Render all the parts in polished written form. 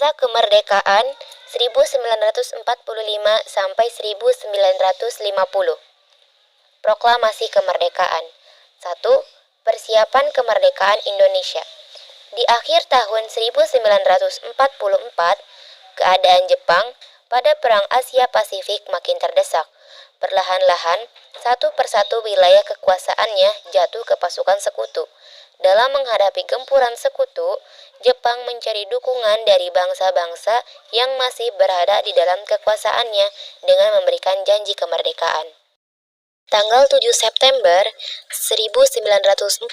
Masa kemerdekaan 1945 sampai 1950. Proklamasi kemerdekaan. 1. Persiapan kemerdekaan Indonesia. Di akhir tahun 1944, keadaan Jepang pada Perang Asia Pasifik makin terdesak. Perlahan-lahan, satu persatu wilayah kekuasaannya jatuh ke pasukan sekutu. Dalam menghadapi gempuran sekutu, Jepang mencari dukungan dari bangsa-bangsa yang masih berada di dalam kekuasaannya dengan memberikan janji kemerdekaan. Tanggal 7 September 1944,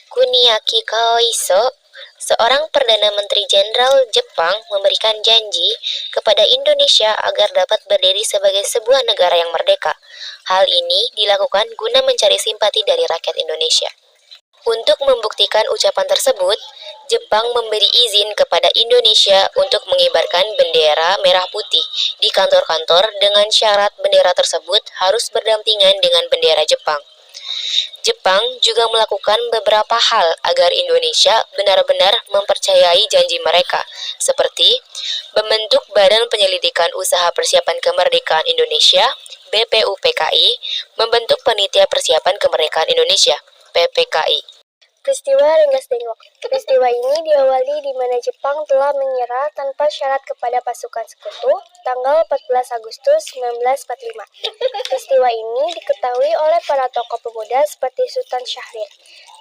Kuniaki Koiso, seorang Perdana Menteri Jenderal Jepang, memberikan janji kepada Indonesia agar dapat berdiri sebagai sebuah negara yang merdeka. Hal ini dilakukan guna mencari simpati dari rakyat Indonesia. Untuk membuktikan ucapan tersebut, Jepang memberi izin kepada Indonesia untuk mengibarkan bendera merah putih di kantor-kantor dengan syarat bendera tersebut harus berdampingan dengan bendera Jepang. Jepang juga melakukan beberapa hal agar Indonesia benar-benar mempercayai janji mereka, seperti membentuk Badan Penyelidikan Usaha Persiapan Kemerdekaan Indonesia, BPUPKI, membentuk Panitia Persiapan Kemerdekaan Indonesia, PPKI. Peristiwa Rengas Dengklok. Peristiwa ini diawali di mana Jepang telah menyerah tanpa syarat kepada pasukan sekutu tanggal 14 Agustus 1945. Peristiwa ini diketahui oleh para tokoh pemuda seperti Sultan Syahrir.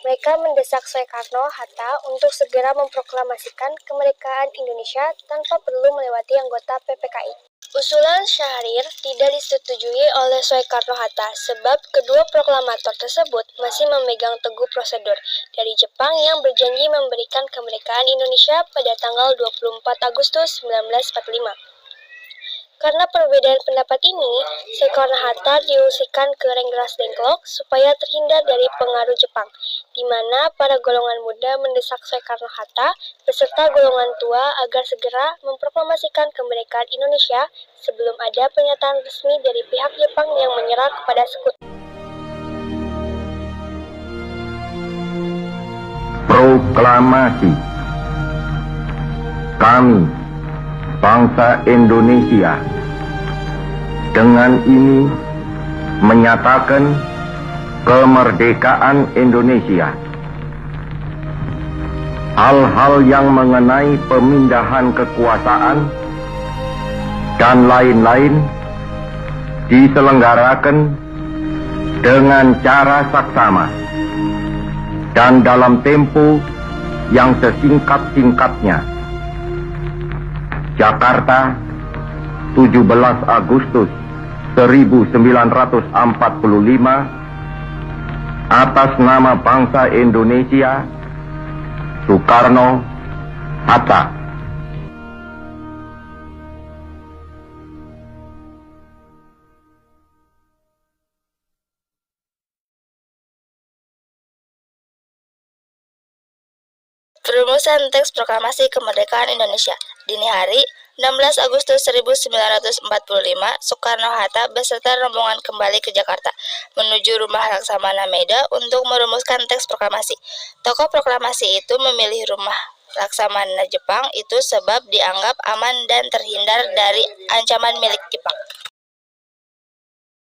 Mereka mendesak Soekarno-Hatta untuk segera memproklamasikan kemerdekaan Indonesia tanpa perlu melewati anggota PPKI. Usulan Syahrir tidak disetujui oleh Soekarno-Hatta sebab kedua proklamator tersebut masih memegang teguh prosedur dari Jepang yang berjanji memberikan kemerdekaan Indonesia pada tanggal 24 Agustus 1945. Karena perbedaan pendapat ini, Soekarno-Hatta diungsikan ke Rengas Dengklok supaya terhindar dari pengaruh Jepang, di mana para golongan muda mendesak Soekarno-Hatta beserta golongan tua agar segera memproklamasikan kemerdekaan Indonesia sebelum ada pernyataan resmi dari pihak Jepang yang menyerah kepada sekutu. Proklamasi. Kami, bangsa Indonesia, dengan ini menyatakan kemerdekaan Indonesia. Hal-hal yang mengenai pemindahan kekuasaan dan lain-lain diselenggarakan dengan cara saksama dan dalam tempo yang sesingkat-singkatnya. Jakarta, 17 Agustus 1945, atas nama bangsa Indonesia, Soekarno-Hatta. Perumusan teks proklamasi kemerdekaan Indonesia. Dini hari, 16 Agustus 1945, Soekarno-Hatta beserta rombongan kembali ke Jakarta, menuju rumah Laksamana Meida untuk merumuskan teks proklamasi. Tokoh proklamasi itu memilih rumah Laksamana Jepang itu sebab dianggap aman dan terhindar dari ancaman milik Jepang.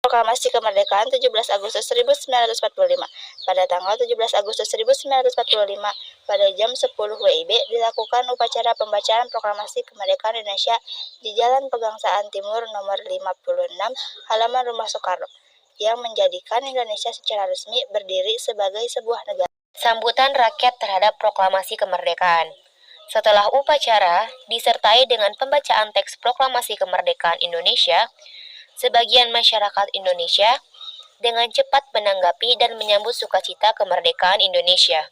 Proklamasi Kemerdekaan 17 Agustus 1945. Pada tanggal 17 Agustus 1945, pada jam 10 WIB, dilakukan upacara pembacaan Proklamasi Kemerdekaan Indonesia di Jalan Pegangsaan Timur nomor 56, halaman Rumah Soekarno, yang menjadikan Indonesia secara resmi berdiri sebagai sebuah negara. Sambutan rakyat terhadap proklamasi kemerdekaan. Setelah upacara, disertai dengan pembacaan teks proklamasi kemerdekaan Indonesia, sebagian masyarakat Indonesia dengan cepat menanggapi dan menyambut sukacita kemerdekaan Indonesia.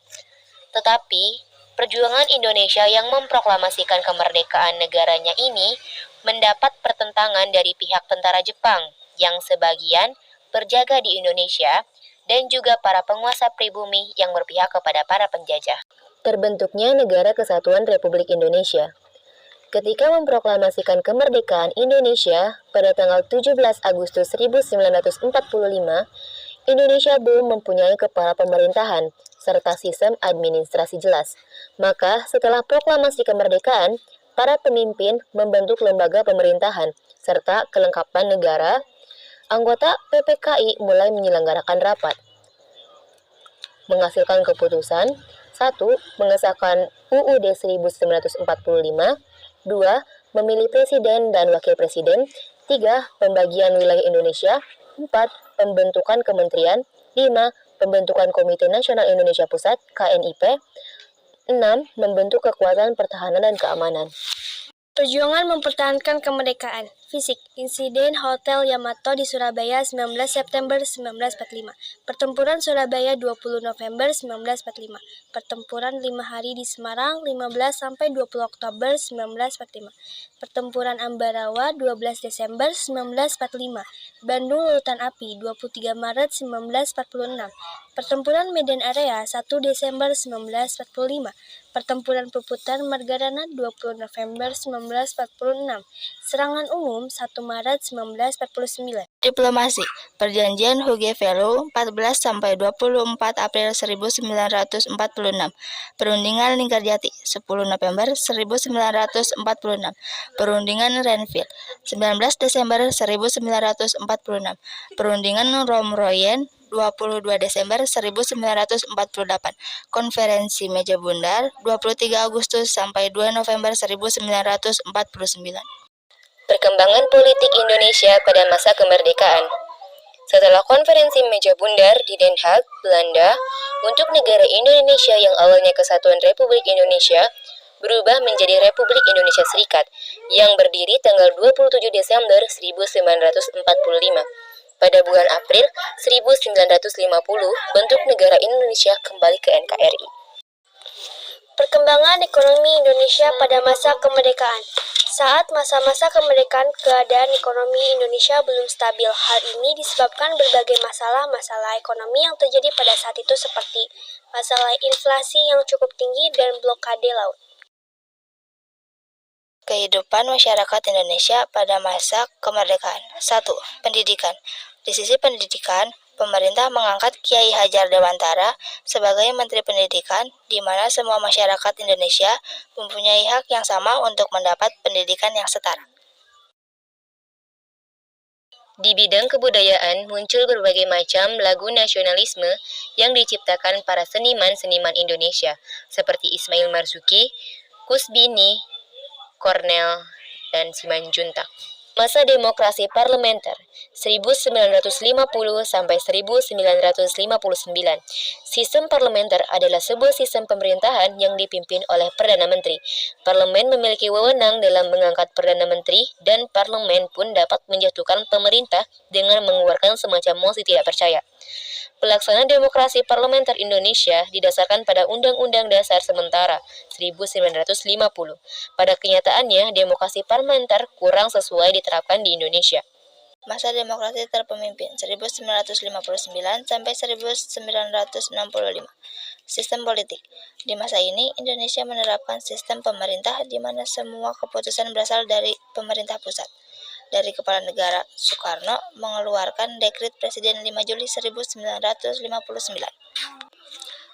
Tetapi, perjuangan Indonesia yang memproklamasikan kemerdekaan negaranya ini mendapat pertentangan dari pihak tentara Jepang yang sebagian berjaga di Indonesia dan juga para penguasa pribumi yang berpihak kepada para penjajah. Terbentuknya Negara Kesatuan Republik Indonesia. Ketika memproklamasikan kemerdekaan Indonesia pada tanggal 17 Agustus 1945, Indonesia belum mempunyai kepala pemerintahan serta sistem administrasi jelas. Maka setelah proklamasi kemerdekaan, para pemimpin membentuk lembaga pemerintahan, serta kelengkapan negara. Anggota PPKI mulai menyelenggarakan rapat. Menghasilkan keputusan: 1. Mengesahkan UUD 1945. 2. Memilih presiden dan wakil presiden. 3. Pembagian wilayah Indonesia. 4. Pembentukan kementerian. 5. Pembentukan Komite Nasional Indonesia Pusat (KNIP). 6. Membentuk kekuatan pertahanan dan keamanan. Perjuangan mempertahankan kemerdekaan. Fisik. Insiden Hotel Yamato di Surabaya 19 September 1945. Pertempuran Surabaya 20 November 1945. Pertempuran 5 hari di Semarang 15-20 Oktober 1945. Pertempuran Ambarawa 12 Desember 1945. Bandung Lautan Api 23 Maret 1946. Pertempuran Medan Area 1 Desember 1945. Pertempuran Puputan Margarana 20 November 1946. Serangan Umum 1 Maret 1949. Diplomasi. Perjanjian Hugevelu 14-24 April 1946. Perundingan Linggarjati 10 November 1946. Perundingan Renville 19 Desember 1946. Perundingan Romroyen 22 Desember 1948. Konferensi Meja Bundar 23 Agustus sampai 2 November 1949. Perkembangan politik Indonesia pada masa kemerdekaan. Setelah konferensi Meja Bundar di Den Haag, Belanda, untuk negara Indonesia yang awalnya Kesatuan Republik Indonesia, berubah menjadi Republik Indonesia Serikat, yang berdiri tanggal 27 Desember 1945. Pada bulan April 1950, bentuk negara Indonesia kembali ke NKRI. Perkembangan ekonomi Indonesia pada masa kemerdekaan. Saat masa-masa kemerdekaan, keadaan ekonomi Indonesia belum stabil. Hal ini disebabkan berbagai masalah ekonomi yang terjadi pada saat itu, seperti masalah inflasi yang cukup tinggi dan blokade laut. Kehidupan masyarakat Indonesia pada masa kemerdekaan. 1. Pendidikan. Di sisi pendidikan, pemerintah mengangkat Kiai Hajar Dewantara sebagai Menteri Pendidikan, di mana semua masyarakat Indonesia mempunyai hak yang sama untuk mendapat pendidikan yang setara. Di bidang kebudayaan, muncul berbagai macam lagu nasionalisme yang diciptakan para seniman-seniman Indonesia, seperti Ismail Marzuki, Kusbini, Cornel, dan Simanjuntak. Masa demokrasi parlementer 1950 sampai 1959. Sistem parlementer adalah sebuah sistem pemerintahan yang dipimpin oleh Perdana Menteri. Parlemen memiliki wewenang dalam mengangkat Perdana Menteri, dan parlemen pun dapat menjatuhkan pemerintah dengan mengeluarkan semacam mosi tidak percaya. Pelaksanaan demokrasi parlementer Indonesia didasarkan pada Undang-Undang Dasar Sementara 1950. Pada kenyataannya, demokrasi parlementer kurang sesuai diterapkan di Indonesia. Masa demokrasi terpemimpin 1959 sampai 1965. Sistem politik. Di masa ini, Indonesia menerapkan sistem pemerintah di mana semua keputusan berasal dari pemerintah pusat. Dari Kepala Negara Soekarno mengeluarkan Dekret Presiden 5 Juli 1959.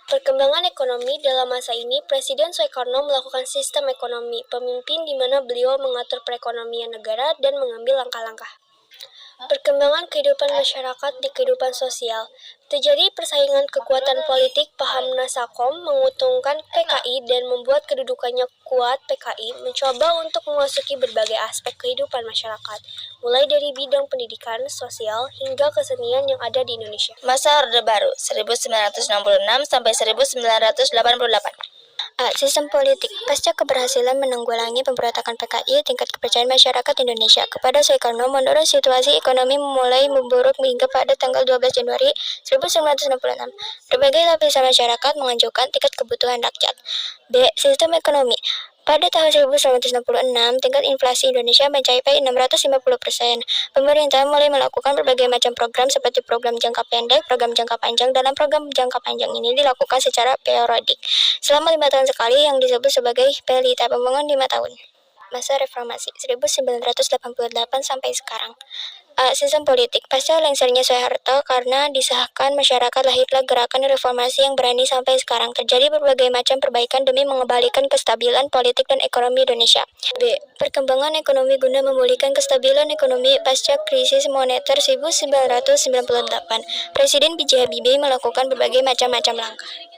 Perkembangan ekonomi dalam masa ini, Presiden Soekarno melakukan sistem ekonomi pemimpin di mana beliau mengatur perekonomian negara dan mengambil langkah-langkah. Perkembangan kehidupan masyarakat di kehidupan sosial. Terjadi persaingan kekuatan politik. Paham Nasakom menguntungkan PKI dan membuat kedudukannya kuat. PKI mencoba untuk memasuki berbagai aspek kehidupan masyarakat, mulai dari bidang pendidikan, sosial, hingga kesenian yang ada di Indonesia. Masa Orde Baru 1966 sampai 1988. A. Sistem politik. Pasca keberhasilan menanggulangi pemberontakan PKI, tingkat kepercayaan masyarakat Indonesia kepada Soekarno menurut situasi ekonomi mulai memburuk hingga pada tanggal 12 Januari 1966. Berbagai lapisan masyarakat mengajukan tingkat kebutuhan rakyat. B. Sistem ekonomi. Pada tahun 1966, tingkat inflasi Indonesia mencapai 650%. Pemerintah mulai melakukan berbagai macam program seperti program jangka pendek, program jangka panjang. Dalam program jangka panjang ini dilakukan secara periodik selama 5 tahun sekali yang disebut sebagai pelita pembangunan 5 tahun. Masa reformasi 1988 sampai sekarang. A. Sistem politik. Pasca lengsernya Soeharto karena disahkan masyarakat lahirlah gerakan reformasi yang berani sampai sekarang. Terjadi berbagai macam perbaikan demi mengembalikan kestabilan politik dan ekonomi Indonesia. B. Perkembangan ekonomi guna memulihkan kestabilan ekonomi pasca krisis moneter 1998. Presiden B.J. Habibie melakukan berbagai macam langkah.